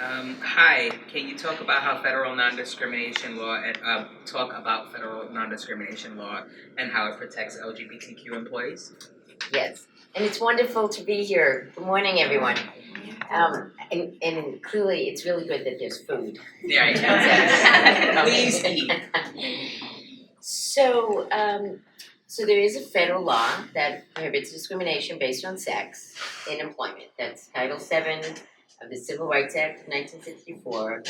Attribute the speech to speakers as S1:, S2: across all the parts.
S1: Hi, can you talk about federal non-discrimination law and how it protects LGBTQ employees?
S2: Yes, and it's wonderful to be here. Good morning, everyone. And clearly, it's really good that there's food.
S1: Yeah, please eat.
S2: So, so there is a federal law that prohibits discrimination based on sex in employment. That's Title VII of the Civil Rights Act of 1964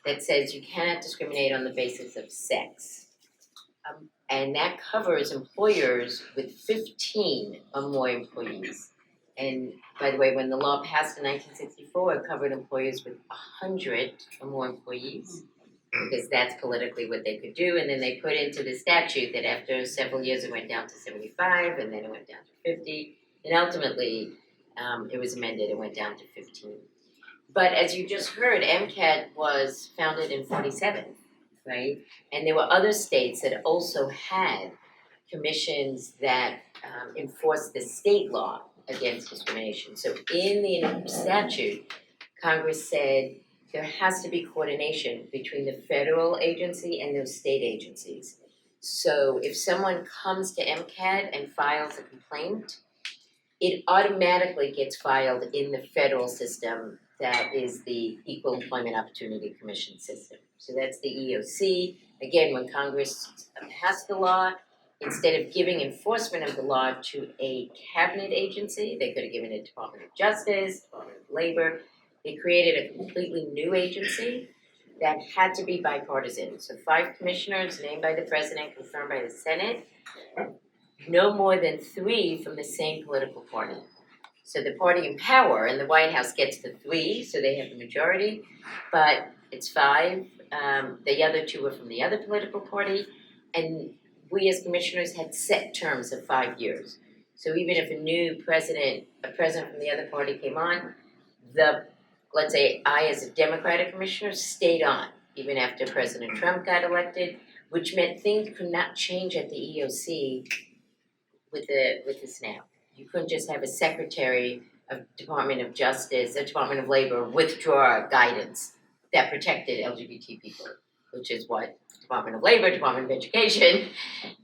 S2: that says you cannot discriminate on the basis of sex. And that covers employers with 15 or more employees. And by the way, when the law passed in 1964, it covered employers with 100 or more employees, because that's politically what they could do. And then they put into the statute that after several years it went down to 75, and then it went down to 50, and ultimately it was amended and went down to 15. But as you just heard, MCAT was founded in 47, right? And there were other states that also had commissions that enforced the state law against discrimination. So in the statute, Congress said there has to be coordination between the federal agency and those state agencies. So if someone comes to MCAT and files a complaint, it automatically gets filed in the federal system that is the Equal Employment Opportunity Commission system. So that's the EEOC. Again, when Congress passed the law, instead of giving enforcement of the law to a cabinet agency, they could have given it to Department of Justice, Department of Labor. They created a completely new agency that had to be bipartisan. So 5 commissioners named by the president, confirmed by the Senate, no more than 3 from the same political party. So the party in power in the White House gets the 3, so they have the majority, but it's 5. The other 2 are from the other political party, and we as commissioners had set terms of 5 years. So even if a president from the other party came on, let's say I as a Democratic commissioner stayed on, even after President Trump got elected, which meant things could not change at the EEOC with this now. You couldn't just have a secretary of Department of Justice or Department of Labor withdraw guidance that protected LGBT people, which is what Department of Labor, Department of Education,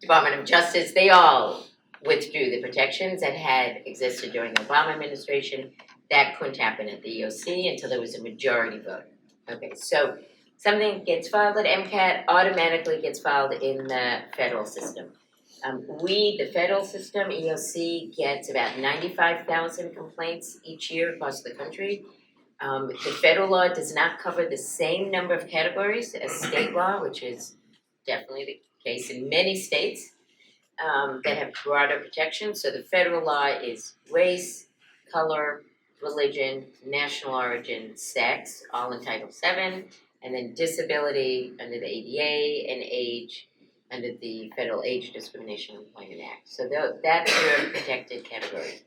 S2: Department of Justice, they all withdrew the protections that had existed during the Obama administration. That couldn't happen at the EEOC until there was a majority vote. Okay, so something gets filed at MCAT automatically gets filed in the federal system. The federal system, EEOC, gets about 95,000 complaints each year across the country. The federal law does not cover the same number of categories as state law, which is definitely the case in many states that have broader protection. So the federal law is race, color, religion, national origin, sex, all in Title VII, and then disability under the ADA, and age under the Federal Age Discrimination and Employment Act. So that's your protected category.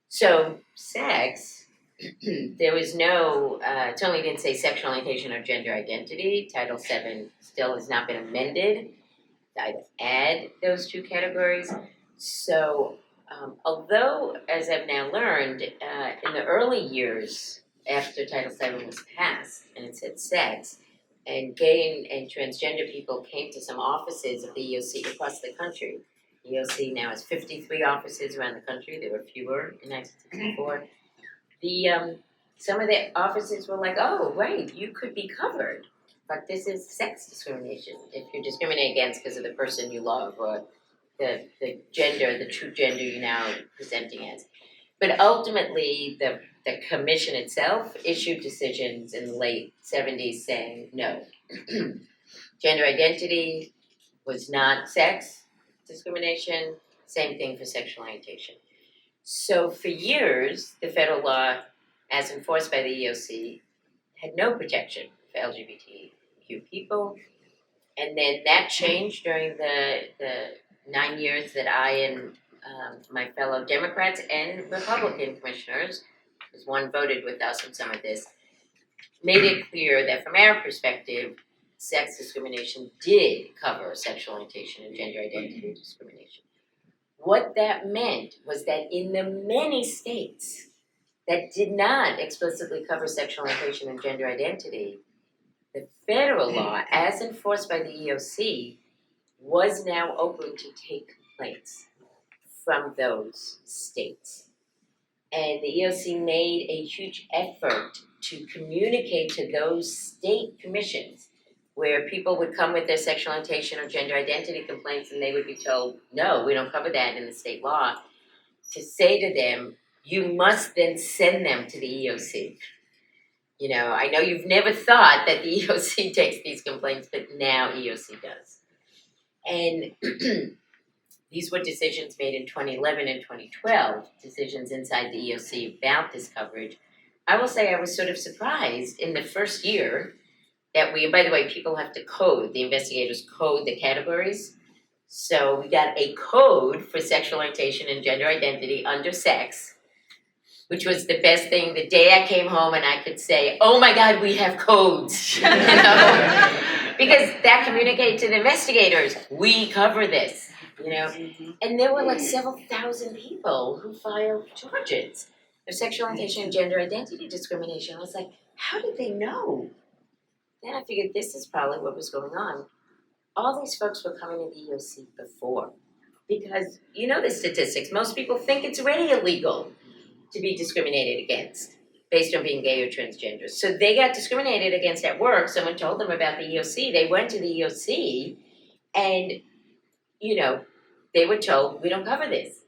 S2: So sex, there was no, it certainly didn't say sexual orientation or gender identity. Title VII still has not been amended to add those 2 categories. So although, as I've now learned, in the early years after Title VII was passed and it said sex, and gay and transgender people came to some offices of the EEOC across the country. The EEOC now has 53 offices around the country. There were fewer in 1964. Some of the offices were like, oh, right, you could be covered, but this is sex discrimination if you're discriminated against because of the person you love or the gender, the true gender you're now presenting as. But ultimately, the commission itself issued decisions in the late 70s saying no. Gender identity was not sex discrimination, same thing for sexual orientation. So for years, the federal law, as enforced by the EEOC, had no protection for LGBTQ people. And then that changed during the 9 years that I and my fellow Democrats and Republican commissioners, because one voted with us on some of this, made it clear that from our perspective, sex discrimination did cover sexual orientation and gender identity discrimination. What that meant was that in the many states that did not explicitly cover sexual orientation and gender identity, the federal law, as enforced by the EEOC, was now open to take complaints from those states. And the EEOC made a huge effort to communicate to those state commissions where people would come with their sexual orientation or gender identity complaints and they would be told, no, we don't cover that in the state law, to say to them, you must then send them to the EEOC. You know, I know you've never thought that the EEOC takes these complaints, but now EEOC does. And these were decisions made in 2011 and 2012, decisions inside the EEOC about this coverage. I will say I was sort of surprised in the first year that we, and by the way, people have to code, the investigators code the categories. So we got a code for sexual orientation and gender identity under sex, which was the best thing. The day I came home and I could say, oh my God, we have codes, you know? Because that communicated to the investigators, we cover this, you know? And there were like several thousand people who filed charges of sexual orientation and gender identity discrimination. I was like, how did they know? Then I figured this is probably what was going on. All these folks were coming to the EEOC before. Because you know the statistics, most people think it's already illegal to be discriminated against based on being gay or transgender. So they got discriminated against at work. Someone told them about the EEOC. They went to the EEOC and, you know, they were told, we don't cover this.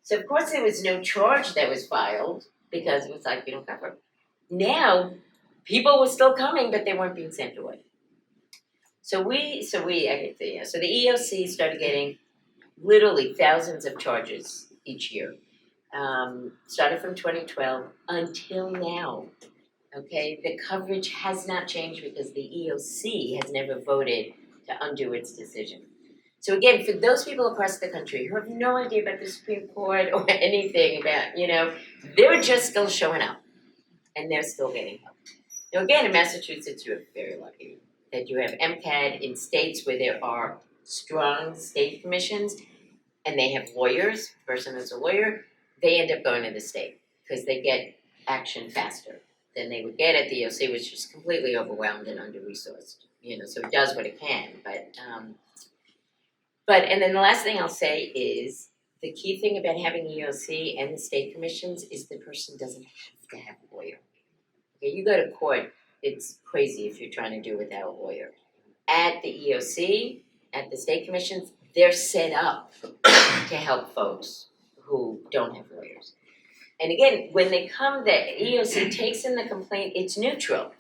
S2: So of course there was no charge that was filed because it was like, we don't cover. Now, people were still coming, but they weren't being sent away. So the EEOC started getting literally thousands of charges each year. Started from 2012 until now, okay? The coverage has not changed because the EEOC has never voted to undo its decision. So again, for those people across the country who have no idea about the Supreme Court or anything about, you know, they're just still showing up and they're still getting help. Now again, in Massachusetts, you're very lucky that you have MCAD in states where there are strong state commissions and they have lawyers, person is a lawyer, they end up going to the state because they get action faster than they would get at the EEOC, which is completely overwhelmed and under-resourced. You know, so it does what it can. But and then the last thing I'll say is the key thing about having EEOC and the state commissions is the person doesn't have to have a lawyer. Okay, you go to court, it's crazy if you're trying to do it without a lawyer. At the EEOC, at the state commissions, they're set up to help folks who don't have lawyers. And again, when they come, the EEOC takes in the complaint, it's neutral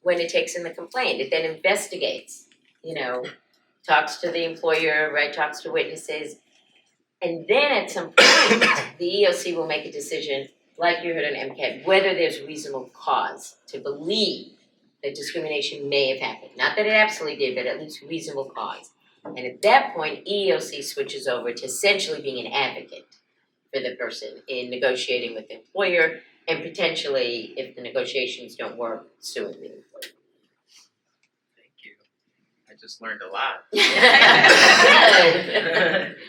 S2: when it takes in the complaint. It then investigates, you know, talks to the employer, right, talks to witnesses. And then at some point, the EEOC will make a decision, like you heard on MCAT, whether there's reasonable cause to believe that discrimination may have happened. Not that it absolutely did, but at least reasonable cause. And at that point, EEOC switches over to essentially being an advocate for the person in negotiating with the employer and potentially, if the negotiations don't work, suing the employer.
S1: Thank you. I just learned a lot.
S2: Good.